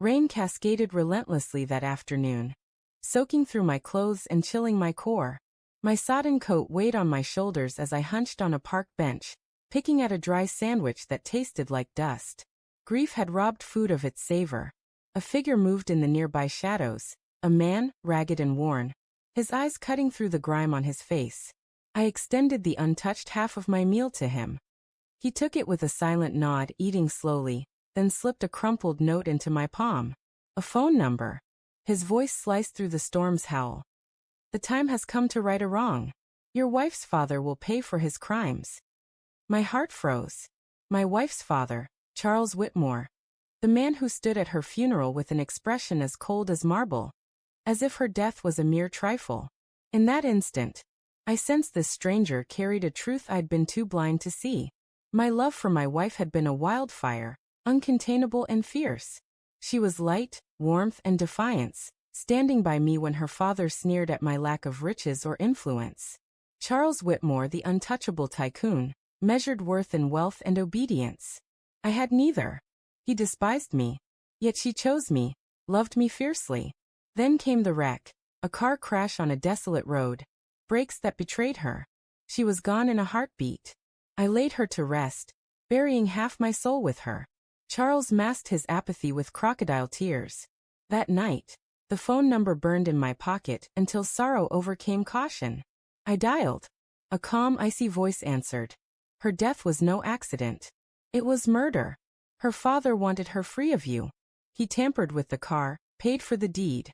Rain cascaded relentlessly that afternoon, soaking through my clothes and chilling my core. My sodden coat weighed on my shoulders as I hunched on a park bench, picking at a dry sandwich that tasted like dust. Grief had robbed food of its savor. A figure moved in the nearby shadows, a man, ragged and worn, his eyes cutting through the grime on his face. I extended the untouched half of my meal to him. He took it with a silent nod, eating slowly, then slipped a crumpled note into my palm. A phone number. His voice sliced through the storm's howl. The time has come to right a wrong. Your wife's father will pay for his crimes. My heart froze. My wife's father, Charles Whitmore. The man who stood at her funeral with an expression as cold as marble, as if her death was a mere trifle. In that instant, I sensed this stranger carried a truth I'd been too blind to see. My love for my wife had been a wildfire, uncontainable and fierce. She was light, warmth, and defiance, standing by me when her father sneered at my lack of riches or influence. Charles Whitmore, the untouchable tycoon, measured worth in wealth and obedience. I had neither. He despised me, yet she chose me, loved me fiercely. Then came the wreck, a car crash on a desolate road, brakes that betrayed her. She was gone in a heartbeat. I laid her to rest, burying half my soul with her. Charles masked his apathy with crocodile tears. That night, the phone number burned in my pocket until sorrow overcame caution. I dialed. A calm, icy voice answered. Her death was no accident. It was murder. Her father wanted her free of you. He tampered with the car, paid for the deed.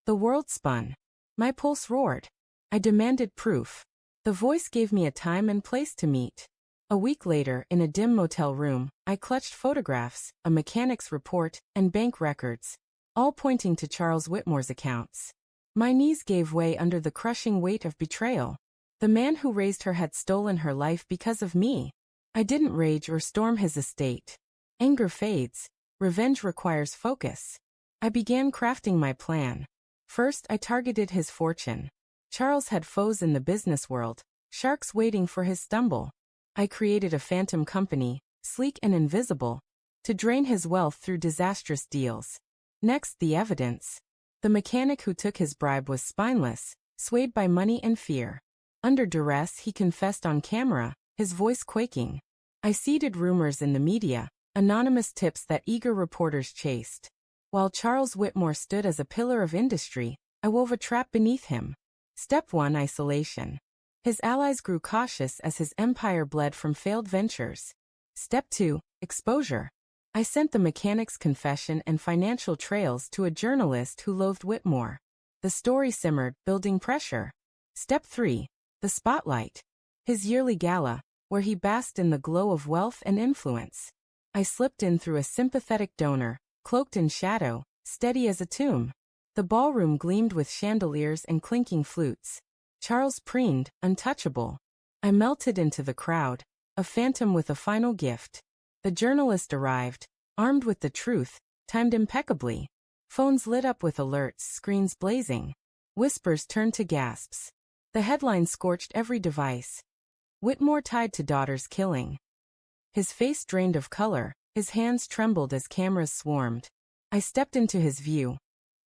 The world spun. My pulse roared. I demanded proof. The voice gave me a time and place to meet. A week later, in a dim motel room, I clutched photographs, a mechanic's report, and bank records, all pointing to Charles Whitmore's accounts. My knees gave way under the crushing weight of betrayal. The man who raised her had stolen her life because of me. I didn't rage or storm his estate. Anger fades. Revenge requires focus. I began crafting my plan. First, I targeted his fortune. Charles had foes in the business world, sharks waiting for his stumble. I created a phantom company, sleek and invisible, to drain his wealth through disastrous deals. Next, the evidence. The mechanic who took his bribe was spineless, swayed by money and fear. Under duress, he confessed on camera, his voice quaking. I seeded rumors in the media, anonymous tips that eager reporters chased. While Charles Whitmore stood as a pillar of industry, I wove a trap beneath him. Step 1: Isolation. His allies grew cautious as his empire bled from failed ventures. Step 2: Exposure. I sent the mechanic's confession and financial trails to a journalist who loathed Whitmore. The story simmered, building pressure. Step 3: The spotlight. His yearly gala, where he basked in the glow of wealth and influence. I slipped in through a sympathetic donor, cloaked in shadow, steady as a tomb. The ballroom gleamed with chandeliers and clinking flutes. Charles preened, untouchable. I melted into the crowd, a phantom with a final gift. The journalist arrived, armed with the truth, timed impeccably. Phones lit up with alerts, screens blazing. Whispers turned to gasps. The headline scorched every device. Whitmore tied to daughter's killing. His face drained of color, his hands trembled as cameras swarmed. I stepped into his view,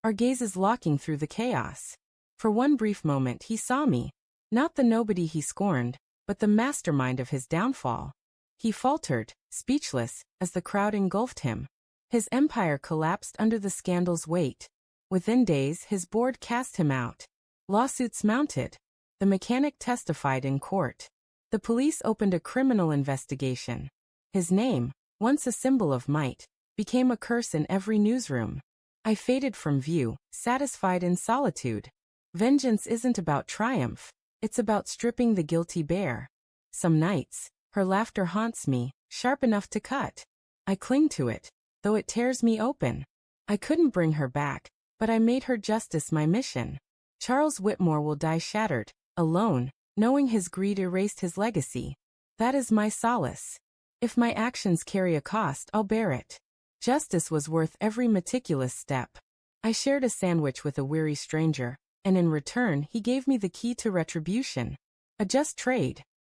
our gazes locking through the chaos. For one brief moment he saw me, not the nobody he scorned, but the mastermind of his downfall. He faltered, speechless, as the crowd engulfed him. His empire collapsed under the scandal's weight. Within days, his board cast him out. Lawsuits mounted. The mechanic testified in court. The police opened a criminal investigation. His name, once a symbol of might, became a curse in every newsroom. I faded from view, satisfied in solitude. Vengeance isn't about triumph. It's about stripping the guilty bare. Some nights, her laughter haunts me, sharp enough to cut. I cling to it, though it tears me open. I couldn't bring her back, but I made her justice my mission. Charles Whitmore will die shattered, alone, knowing his greed erased his legacy. That is my solace. If my actions carry a cost, I'll bear it. Justice was worth every meticulous step. I shared a sandwich with a weary stranger, and in return he gave me the key to retribution. A just trade.